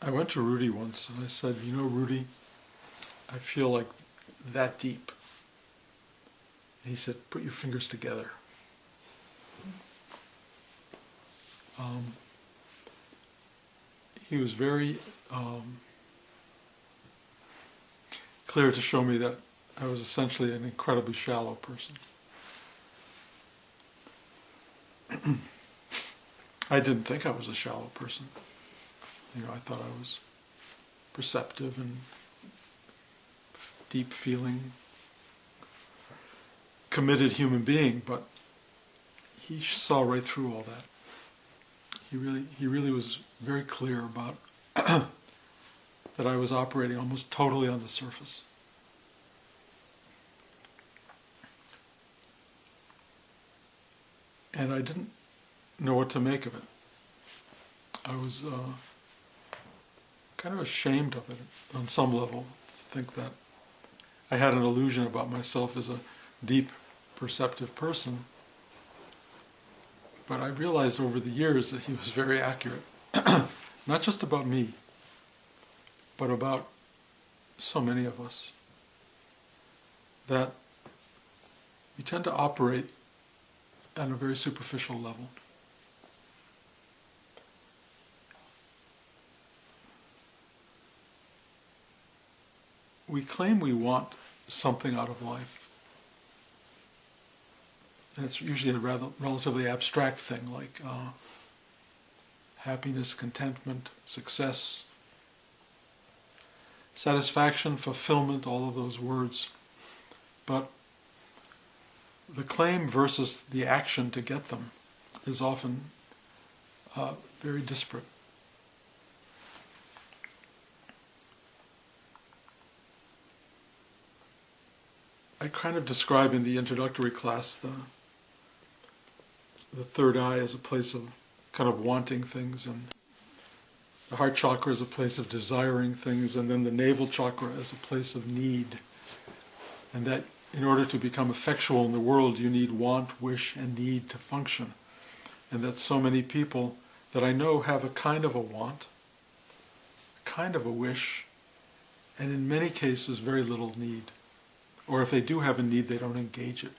I went to Rudy once and I said, you know, Rudy, I feel like that deep. And he said, put your fingers together. He was very clear to show me that I was essentially an incredibly shallow person. I didn't think I was a shallow person. You know, I thought I was perceptive and deep feeling, committed human being, but he saw right through all that. He really was very clear about that I was operating almost totally on the surface. And I didn't know what to make of it. I was kind of ashamed of it on some level, to think that I had an illusion about myself as a deep, perceptive person. But I realized over the years that he was very accurate, not just about me, but about so many of us, that we tend to operate on a very superficial level. We claim we want something out of life. And it's usually a relatively abstract thing, like happiness, contentment, success, satisfaction, fulfillment, all of those words. But the claim versus the action to get them is often very disparate. I kind of describe in the introductory class the third eye as a place of kind of wanting things, and the heart chakra as a place of desiring things, and then the navel chakra as a place of need. And that in order to become effectual in the world, you need want, wish, and need to function. And that so many people that I know have a kind of a want, a kind of a wish, and in many cases very little need. Or if they do have a need, they don't engage it.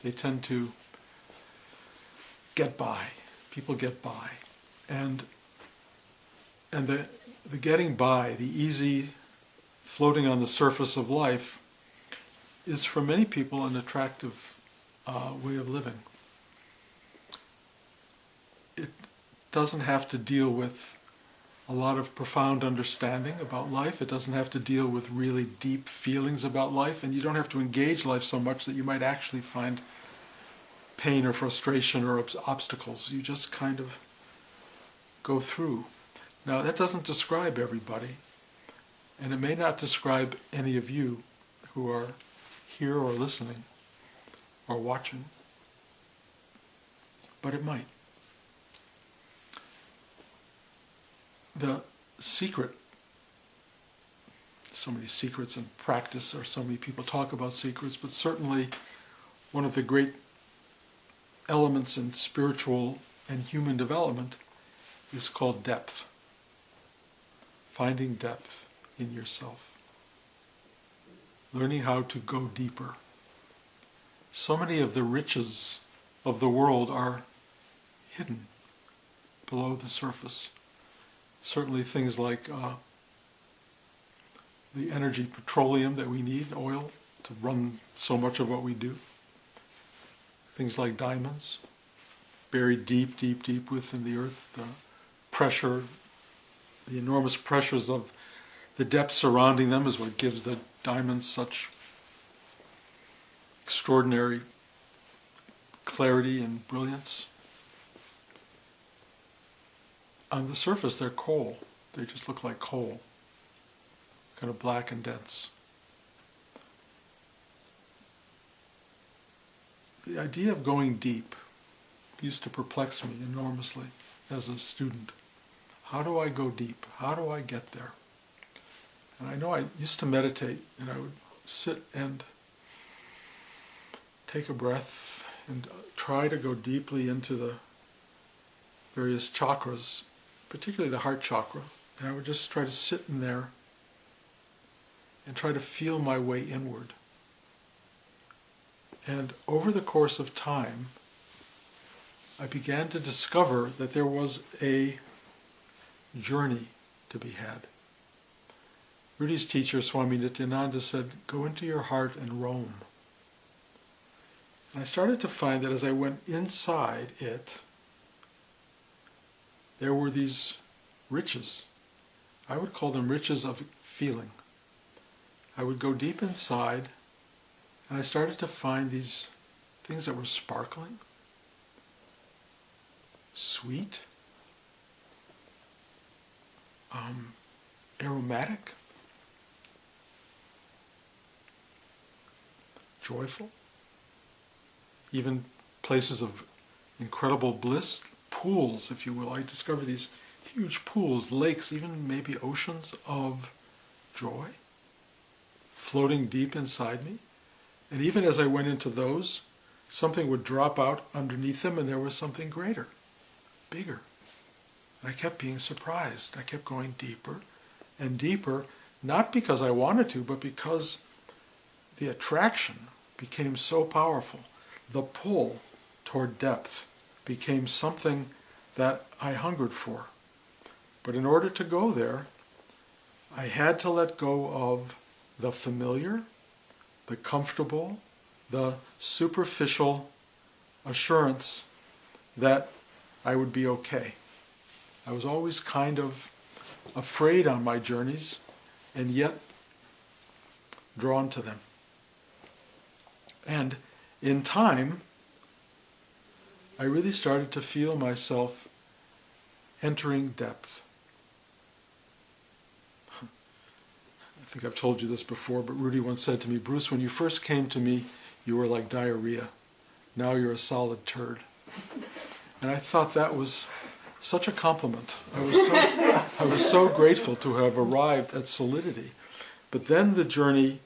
They tend to get by. People get by. And the getting by, the easy floating on the surface of life, is for many people an attractive way of living. It doesn't have to deal with a lot of profound understanding about life. It doesn't have to deal with really deep feelings about life, and you don't have to engage life so much that you might actually find pain or frustration or obstacles. You just kind of go through. Now, that doesn't describe everybody, and it may not describe any of you who are here or listening or watching, but it might. The secret, so many secrets in practice, or so many people talk about secrets, but certainly one of the great elements in spiritual and human development is called depth. Finding depth in yourself. Learning how to go deeper. So many of the riches of the world are hidden below the surface. Certainly things like the energy, petroleum that we need, oil, to run so much of what we do. Things like diamonds, buried deep, deep, deep within the earth. The pressure, the enormous pressures of the depth surrounding them is what gives the diamonds such extraordinary clarity and brilliance. On the surface, they're coal. They just look like coal, kind of black and dense. The idea of going deep used to perplex me enormously as a student. How do I go deep? How do I get there? And I know I used to meditate, and I would sit and take a breath and try to go deeply into the various chakras, particularly the heart chakra, And I would just try to sit in there and try to feel my way inward. And over the course of time, I began to discover that there was a journey to be had. Rudy's teacher, Swami Nityananda, said, "Go into your heart and roam." And I started to find that as I went inside it, there were these riches. I would call them riches of feeling. I would go deep inside, and I started to find these things that were sparkling, sweet, aromatic, joyful, even places of incredible bliss, pools, if you will. I discovered these huge pools, lakes, even maybe oceans of joy floating deep inside me. And even as I went into those, something would drop out underneath them, and there was something greater, bigger. And I kept being surprised. I kept going deeper and deeper, not because I wanted to, but because the attraction became so powerful. The pull toward depth became something that I hungered for. But in order to go there, I had to let go of the familiar, the comfortable, the superficial assurance that I would be okay. I was always kind of afraid on my journeys, and yet drawn to them. And in time, I really started to feel myself entering depth. I think I've told you this before, but Rudy once said to me, "Bruce, when you first came to me, you were like diarrhea. Now you're a solid turd." And I thought that was such a compliment. I was so grateful to have arrived at solidity. But then the journey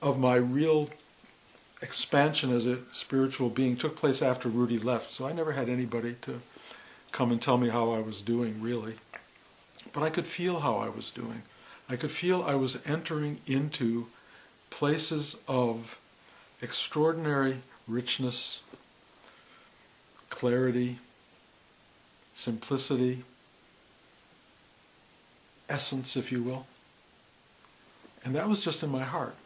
of my real expansion as a spiritual being took place after Rudy left. So I never had anybody to come and tell me how I was doing, really. But I could feel how I was doing. I could feel I was entering into places of extraordinary richness, clarity, simplicity, essence, if you will. And that was just in my heart.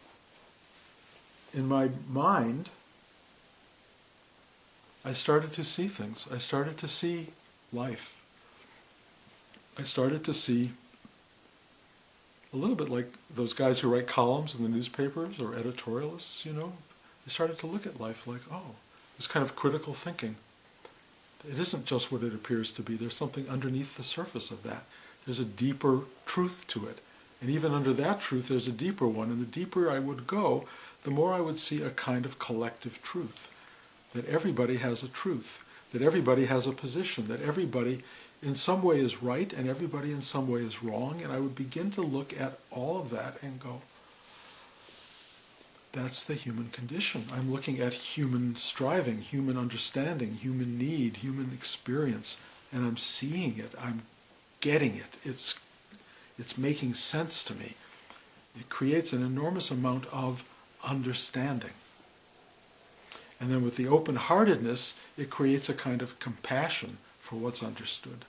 In my mind, I started to see things. I started to see life. I started to see a little bit like those guys who write columns in the newspapers or editorialists, you know. I started to look at life like, oh, it was kind of critical thinking. It isn't just what it appears to be. There's something underneath the surface of that. There's a deeper truth to it. And even under that truth, there's a deeper one. And the deeper I would go, the more I would see a kind of collective truth. That everybody has a truth. That everybody has a position. That everybody in some way is right and everybody in some way is wrong. And I would begin to look at all of that and go, that's the human condition. I'm looking at human striving, human understanding, human need, human experience, and I'm seeing it. I'm getting it. It's making sense to me. It creates an enormous amount of understanding. And then with the open-heartedness, it creates a kind of compassion for what's understood.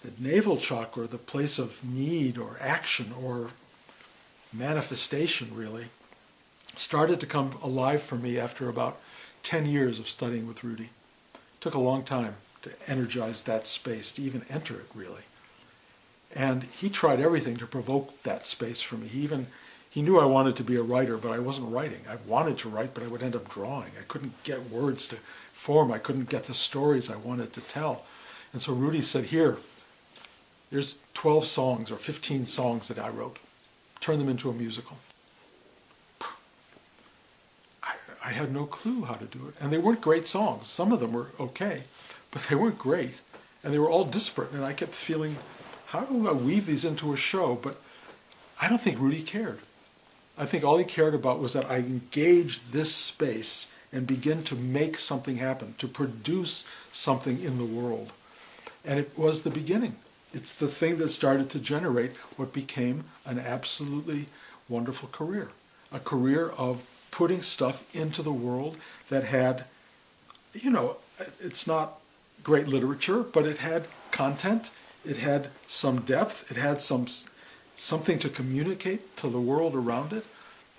The navel chakra, the place of need or action or manifestation, really, started to come alive for me after about 10 years of studying with Rudy. It took a long time to energize that space, to even enter it, really. And he tried everything to provoke that space for me. He knew I wanted to be a writer, but I wasn't writing. I wanted to write, but I would end up drawing. I couldn't get words to form. I couldn't get the stories I wanted to tell. And so Rudy said, here's 12 songs or 15 songs that I wrote. Turn them into a musical. I had no clue how to do it. And they weren't great songs. Some of them were okay, but they weren't great. And they were all disparate. And I kept feeling, how do I weave these into a show? But I don't think Rudy cared. I think all he cared about was that I engage this space and begin to make something happen, to produce something in the world. And it was the beginning. It's the thing that started to generate what became an absolutely wonderful career. A career of putting stuff into the world that had, it's not great literature, but it had content, it had some depth, it had something to communicate to the world around it,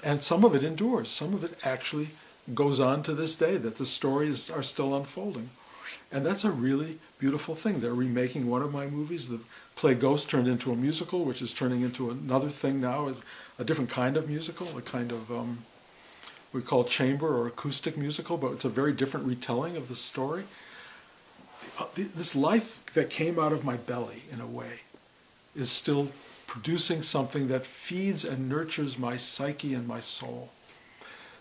and some of it endures. Some of it actually goes on to this day, that the stories are still unfolding. And that's a really beautiful thing. They're remaking one of my movies. The play Ghost turned into a musical, which is turning into another thing now, is a different kind of musical, a kind of, we call chamber or acoustic musical, but it's a very different retelling of the story. This life that came out of my belly, in a way, is still producing something that feeds and nurtures my psyche and my soul.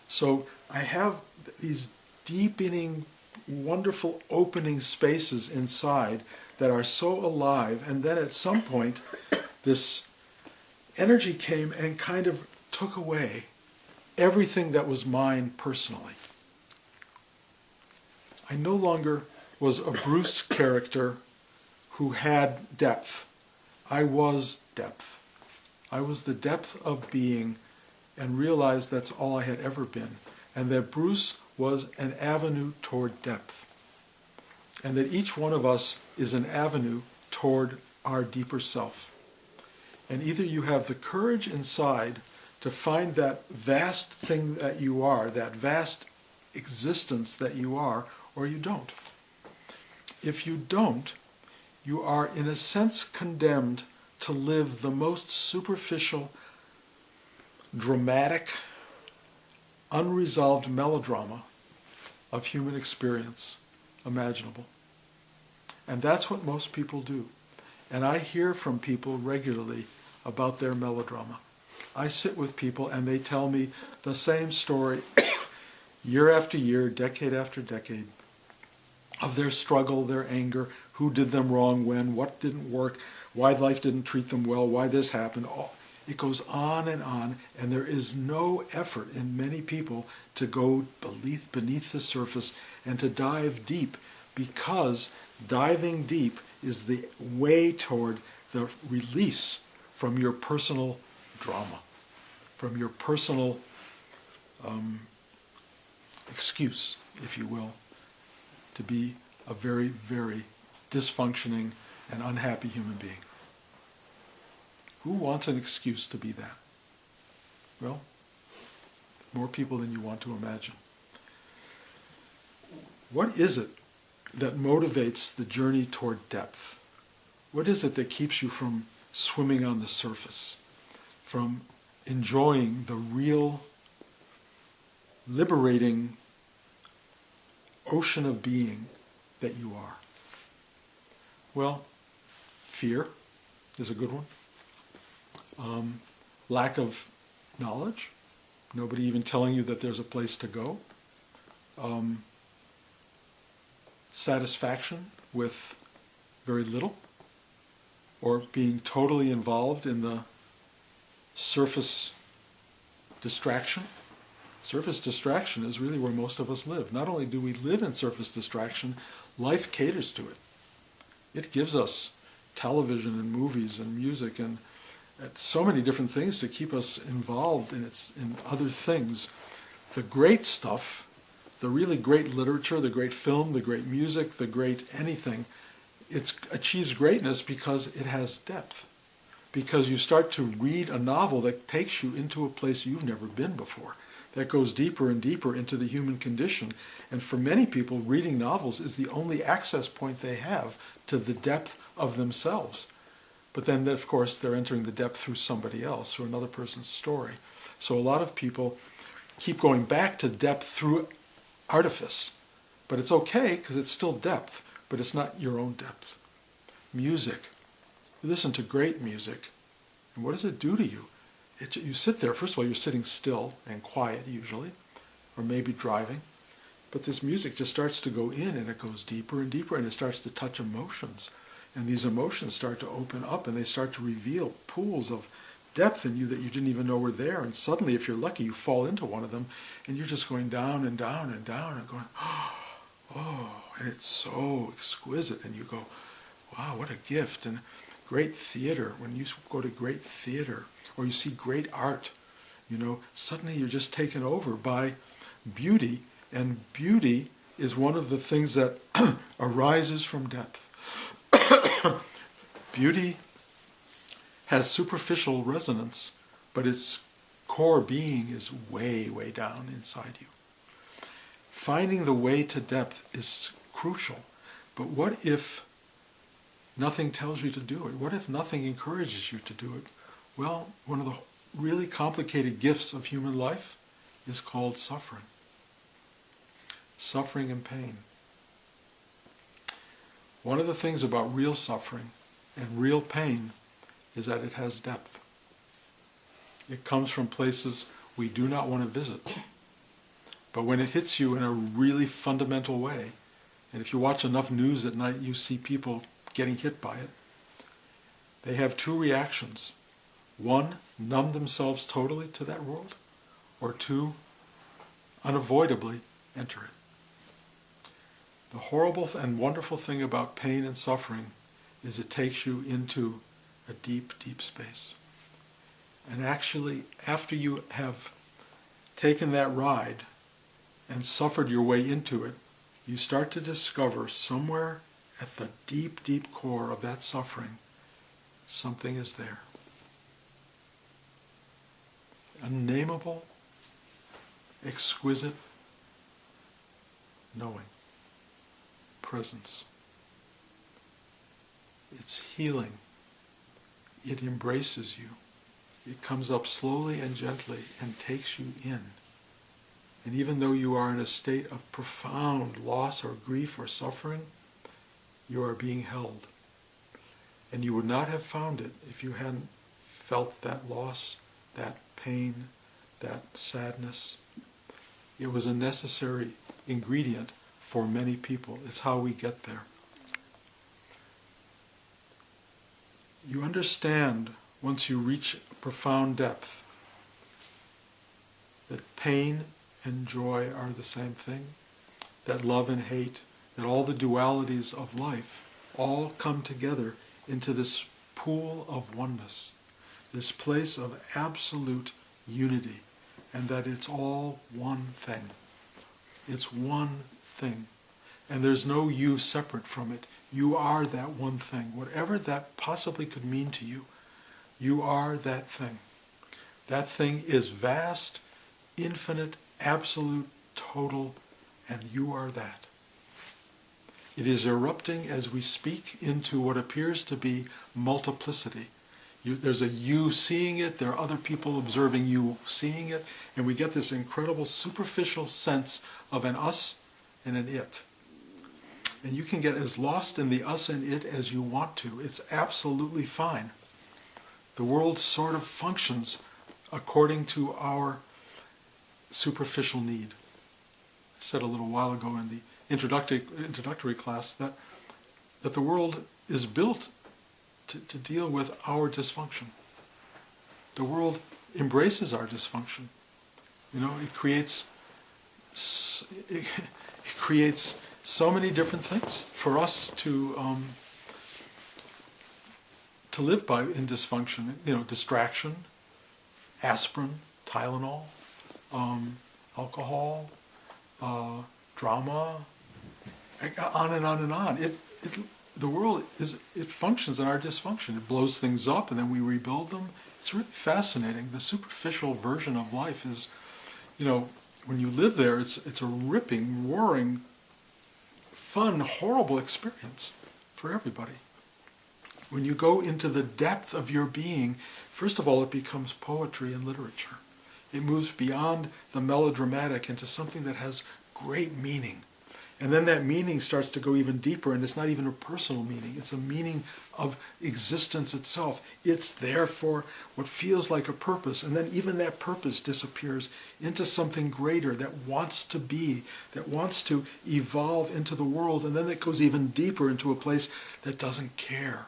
So I have these deepening, wonderful opening spaces inside that are so alive, and then at some point this energy came and kind of took away everything that was mine personally. I no longer was a Bruce character who had depth. I was depth. I was the depth of being, and realized that's all I had ever been, and that Bruce was an avenue toward depth, and that each one of us is an avenue toward our deeper self. And either you have the courage inside to find that vast thing that you are, that vast existence that you are, or you don't. If you don't, you are in a sense condemned to live the most superficial, dramatic, unresolved melodrama of human experience imaginable. And that's what most people do. And I hear from people regularly about their melodrama. I sit with people and they tell me the same story year after year, decade after decade, of their struggle, their anger, who did them wrong when, what didn't work, why life didn't treat them well, why this happened. It goes on, and there is no effort in many people to go beneath the surface and to dive deep, because diving deep is the way toward the release from your personal drama, from your personal excuse, if you will, to be a very, very dysfunctioning and unhappy human being. Who wants an excuse to be that? Well, more people than you want to imagine. What is it that motivates the journey toward depth? What is it that keeps you from swimming on the surface, from enjoying the real, liberating ocean of being that you are? Well, fear is a good one. Lack of knowledge, nobody even telling you that there's a place to go. Satisfaction with very little, or being totally involved in the surface distraction. Surface distraction is really where most of us live. Not only do we live in surface distraction, life caters to it. It gives us television and movies and music and so many different things to keep us involved in other things. The great stuff, the really great literature, the great film, the great music, the great anything, it achieves greatness because it has depth. Because you start to read a novel that takes you into a place you've never been before, that goes deeper and deeper into the human condition. And for many people, reading novels is the only access point they have to the depth of themselves. But then, of course, they're entering the depth through somebody else or another person's story. So a lot of people keep going back to depth through artifice. But it's okay, because it's still depth, but it's not your own depth. Music. You listen to great music, and what does it do to you? You sit there, first of all, you're sitting still and quiet usually, or maybe driving. But this music just starts to go in, and it goes deeper and deeper, and it starts to touch emotions. And these emotions start to open up, and they start to reveal pools of depth in you that you didn't even know were there. And suddenly, if you're lucky, you fall into one of them, and you're just going down and down and down and going, oh, and it's so exquisite. And you go, wow, what a gift. And Great theater, when you go to great theater, or you see great art, suddenly you're just taken over by beauty, and beauty is one of the things that arises from depth. Beauty has superficial resonance, but its core being is way, way down inside you. Finding the way to depth is crucial, but what if nothing tells you to do it? What if nothing encourages you to do it? Well, one of the really complicated gifts of human life is called suffering. Suffering and pain. One of the things about real suffering and real pain is that it has depth. It comes from places we do not want to visit. But when it hits you in a really fundamental way, and if you watch enough news at night, you see people getting hit by it, they have two reactions. One, numb themselves totally to that world, or two, unavoidably enter it. The horrible and wonderful thing about pain and suffering is it takes you into a deep, deep space. And actually, after you have taken that ride and suffered your way into it, you start to discover somewhere at the deep, deep core of that suffering, something is there. Unnameable, exquisite knowing, presence. It's healing. It embraces you. It comes up slowly and gently and takes you in. And even though you are in a state of profound loss or grief or suffering, you are being held. And you would not have found it if you hadn't felt that loss, that pain, that sadness. It was a necessary ingredient for many people. It's how we get there. You understand, once you reach profound depth, that pain and joy are the same thing, that love and hate, that all the dualities of life all come together into this pool of oneness, this place of absolute unity, and that it's all one thing. It's one thing. And there's no you separate from it. You are that one thing. Whatever that possibly could mean to you, you are that thing. That thing is vast, infinite, absolute, total, and you are that. It is erupting as we speak into what appears to be multiplicity. There's a you seeing it, there are other people observing you seeing it, and we get this incredible superficial sense of an us and an it. And you can get as lost in the us and it as you want to. It's absolutely fine. The world sort of functions according to our superficial need. I said a little while ago in the introductory class that the world is built to deal with our dysfunction. The world embraces our dysfunction. It creates so many different things for us to live by in dysfunction. Distraction, aspirin, Tylenol, alcohol, drama, on and on and on. The world functions in our dysfunction. It blows things up and then we rebuild them. It's really fascinating. The superficial version of life is, when you live there, it's a ripping, roaring, fun, horrible experience for everybody. When you go into the depth of your being, first of all, it becomes poetry and literature. It moves beyond the melodramatic into something that has great meaning. And then that meaning starts to go even deeper, and it's not even a personal meaning. It's a meaning of existence itself. It's there for what feels like a purpose, and then even that purpose disappears into something greater that wants to be, that wants to evolve into the world, and then it goes even deeper into a place that doesn't care,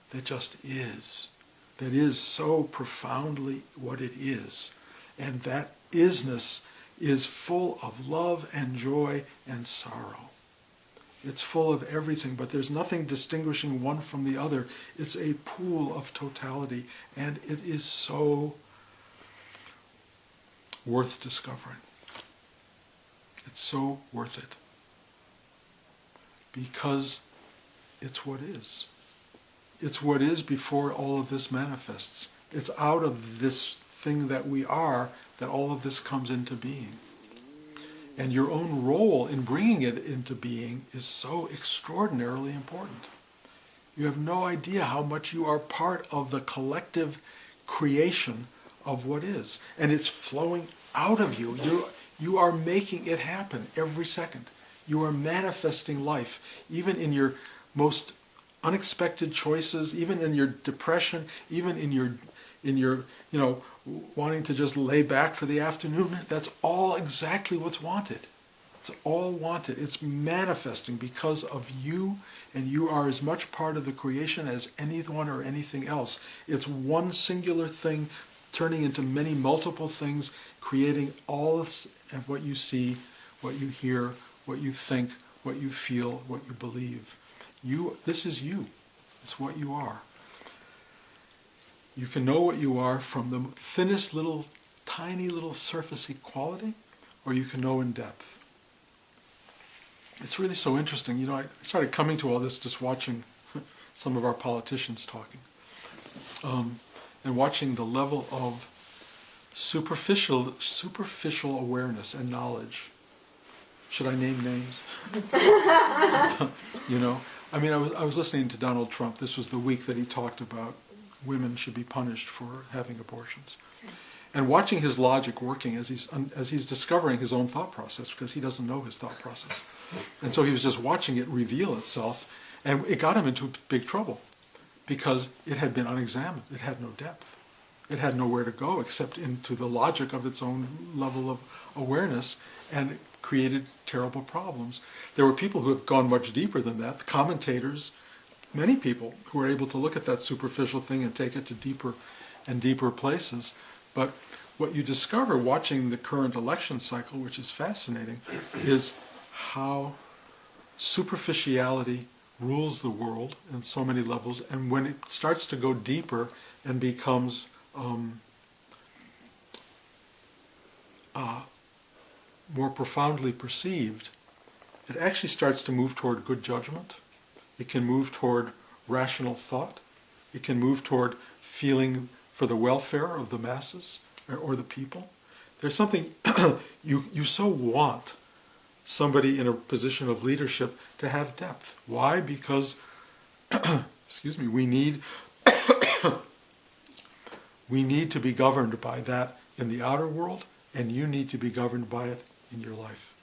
that just is, that is so profoundly what it is. And that isness is full of love and joy and sorrow. It's full of everything, but there's nothing distinguishing one from the other. It's a pool of totality, and it is so worth discovering. It's so worth it. Because it's what is. It's what is before all of this manifests. It's out of this thing that we are that all of this comes into being. And your own role in bringing it into being is so extraordinarily important. You have no idea how much you are part of the collective creation of what is. And it's flowing out of you. You are making it happen every second. You are manifesting life, even in your most unexpected choices, even in your depression, even in your wanting to just lay back for the afternoon. That's all exactly what's wanted. It's all wanted. It's manifesting because of you, and you are as much part of the creation as anyone or anything else. It's one singular thing turning into many multiple things, creating all of what you see, what you hear, what you think, what you feel, what you believe. This is you. It's what you are. You can know what you are from the thinnest little, tiny little surfacey quality, or you can know in depth. It's really so interesting. I started coming to all this just watching some of our politicians talking. And watching the level of superficial awareness and knowledge. Should I name names? I was listening to Donald Trump. This was the week that he talked about women should be punished for having abortions. And watching his logic working as he's discovering his own thought process, because he doesn't know his thought process. And so he was just watching it reveal itself, and it got him into big trouble, because it had been unexamined. It had no depth. It had nowhere to go except into the logic of its own level of awareness, and it created terrible problems. There were people who have gone much deeper than that, the commentators, many people who are able to look at that superficial thing and take it to deeper and deeper places. But what you discover watching the current election cycle, which is fascinating, is how superficiality rules the world in so many levels, and when it starts to go deeper and becomes more profoundly perceived, it actually starts to move toward good judgment. It can move toward rational thought. It can move toward feeling for the welfare of the masses or the people. There's something you so want somebody in a position of leadership to have depth. Why? Because we need we need to be governed by that in the outer world, and you need to be governed by it in your life.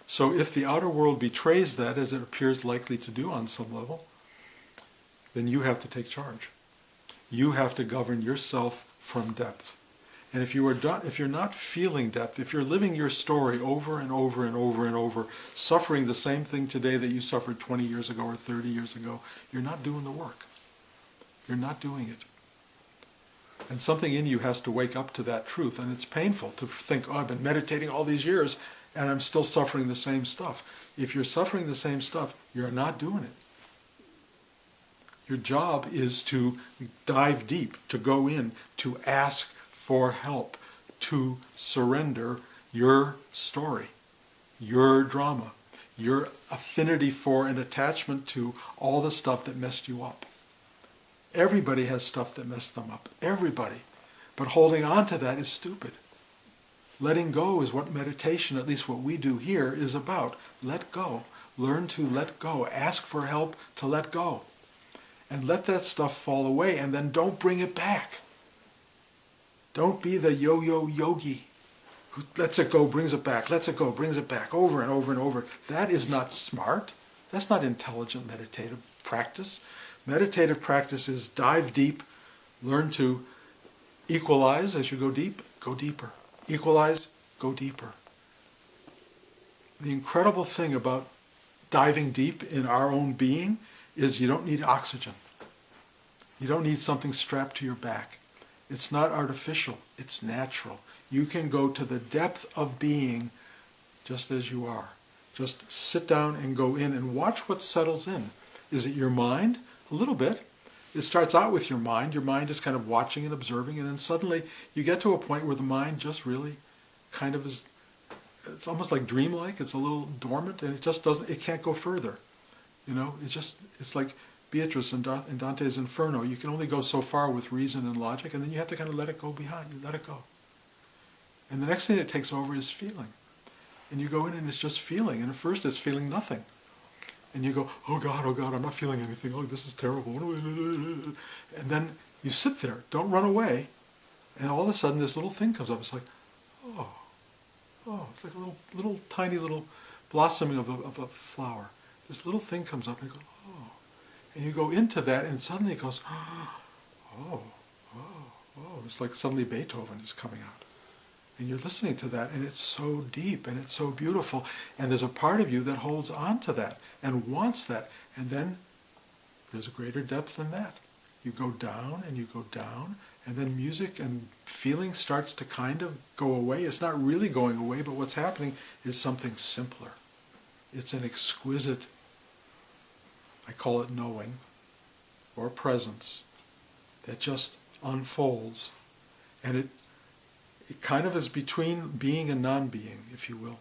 So if the outer world betrays that, as it appears likely to do on some level, then you have to take charge. You have to govern yourself from depth. And if you're not feeling depth, if you're living your story over and over and over and over, suffering the same thing today that you suffered 20 years ago or 30 years ago, you're not doing the work. You're not doing it. And something in you has to wake up to that truth. And it's painful to think, I've been meditating all these years and I'm still suffering the same stuff. If you're suffering the same stuff, you're not doing it. Your job is to dive deep, to go in, to ask for help, to surrender your story, your drama, your affinity for and attachment to all the stuff that messed you up. Everybody has stuff that messed them up. Everybody. But holding on to that is stupid. Letting go is what meditation, at least what we do here, is about. Let go. Learn to let go. Ask for help to let go. And let that stuff fall away, and then don't bring it back. Don't be the yo-yo yogi who lets it go, brings it back, lets it go, brings it back, over and over and over. That is not smart. That's not intelligent meditative practice. Meditative practice is dive deep, learn to equalize as you go deep, go deeper. Equalize, go deeper. The incredible thing about diving deep in our own being is you don't need oxygen. You don't need something strapped to your back. It's not artificial, it's natural. You can go to the depth of being just as you are. Just sit down and go in and watch what settles in. Is it your mind? A little bit. It starts out with your mind. Your mind is kind of watching and observing, and then suddenly you get to a point where the mind just really kind of is, it's almost like dreamlike. It's a little dormant, and it just doesn't, it can't go further. You know, it's like Beatrice in Dante's Inferno. You can only go so far with reason and logic, and then you have to kind of let it go behind. You let it go. And the next thing that takes over is feeling. And you go in and it's just feeling. And at first it's feeling nothing. And you go, oh God, I'm not feeling anything. Oh, this is terrible. And then you sit there. Don't run away. And all of a sudden this little thing comes up. It's like, oh, it's like a little tiny little blossoming of a flower. This little thing comes up and you go, oh. And you go into that and suddenly it goes, oh. It's like suddenly Beethoven is coming out. And you're listening to that, and it's so deep, and it's so beautiful, and there's a part of you that holds on to that, and wants that, and then there's a greater depth than that. You go down, and then music and feeling starts to kind of go away. It's not really going away, but what's happening is something simpler. It's an exquisite, I call it knowing, or presence, that just unfolds, and it kind of is between being and non-being, if you will.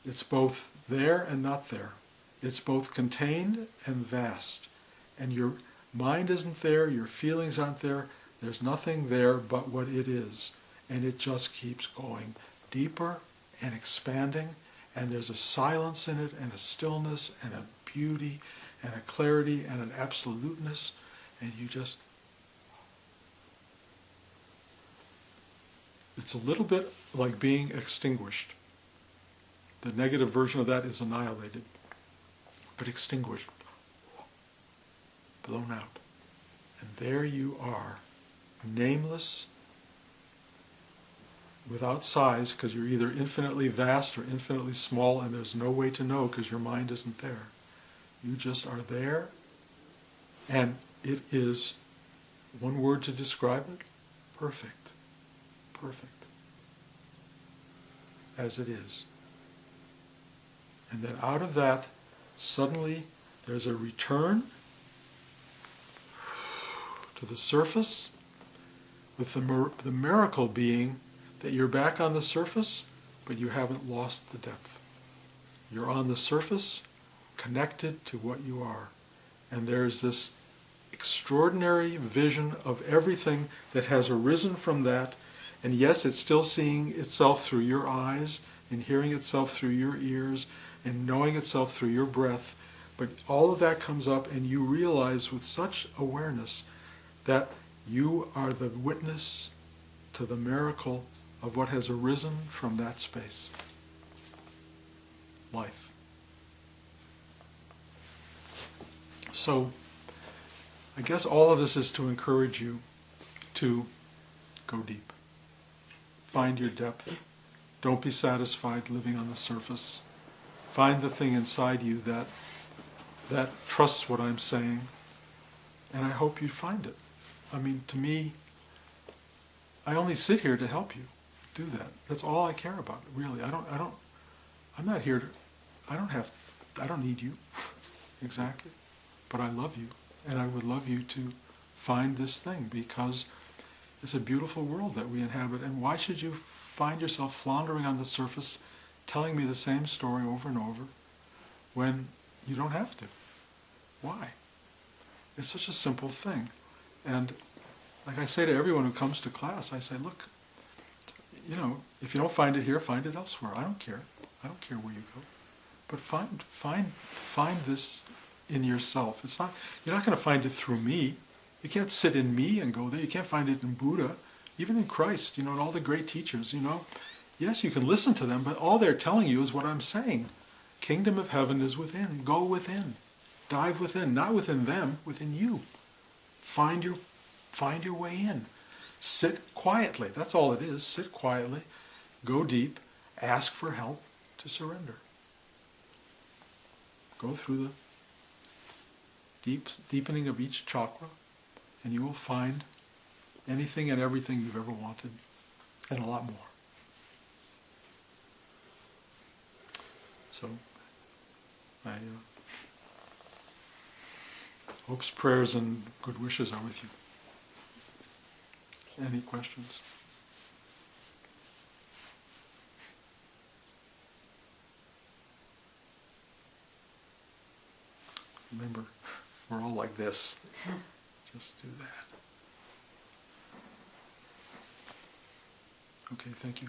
It's both there and not there. It's both contained and vast. And your mind isn't there, your feelings aren't there, there's nothing there but what it is. And it just keeps going deeper and expanding, and there's a silence in it, and a stillness, and a beauty, and a clarity, and an absoluteness, and you just... It's a little bit like being extinguished. The negative version of that is annihilated, but extinguished, blown out. And there you are, nameless, without size, because you're either infinitely vast or infinitely small, and there's no way to know because your mind isn't there. You just are there, and it is, one word to describe it, perfect. Perfect, as it is. And then out of that, suddenly there's a return to the surface, with the miracle being that you're back on the surface, but you haven't lost the depth. You're on the surface, connected to what you are. And there's this extraordinary vision of everything that has arisen from that. And yes, it's still seeing itself through your eyes, and hearing itself through your ears, and knowing itself through your breath. But all of that comes up, and you realize with such awareness that you are the witness to the miracle of what has arisen from that space. Life. So, I guess all of this is to encourage you to go deep. Find your depth. Don't be satisfied living on the surface. Find the thing inside you that trusts what I'm saying, and I hope you find it. I mean, to me, I only sit here to help you do that. That's all I care about, really. I'm not here to, I don't need you, exactly. But I love you, and I would love you to find this thing, because it's a beautiful world that we inhabit, and why should you find yourself floundering on the surface, telling me the same story over and over, when you don't have to? Why? It's such a simple thing. And like I say to everyone who comes to class, I say, look, you know, if you don't find it here, find it elsewhere. I don't care. I don't care where you go. But find this in yourself. It's not, you're not going to find it through me. You can't sit in me and go there. You can't find it in Buddha, even in Christ, you know, and all the great teachers, you know. Yes, you can listen to them, but all they're telling you is what I'm saying. Kingdom of heaven is within. Go within. Dive within. Not within them, within you. Find your way in. Sit quietly. That's all it is. Sit quietly. Go deep. Ask for help to surrender. Go through the deepening of each chakra, and you will find anything and everything you've ever wanted, and a lot more. So I hopes, prayers, and good wishes are with you. Any questions? Remember, we're all like this. Just do that. Okay, thank you.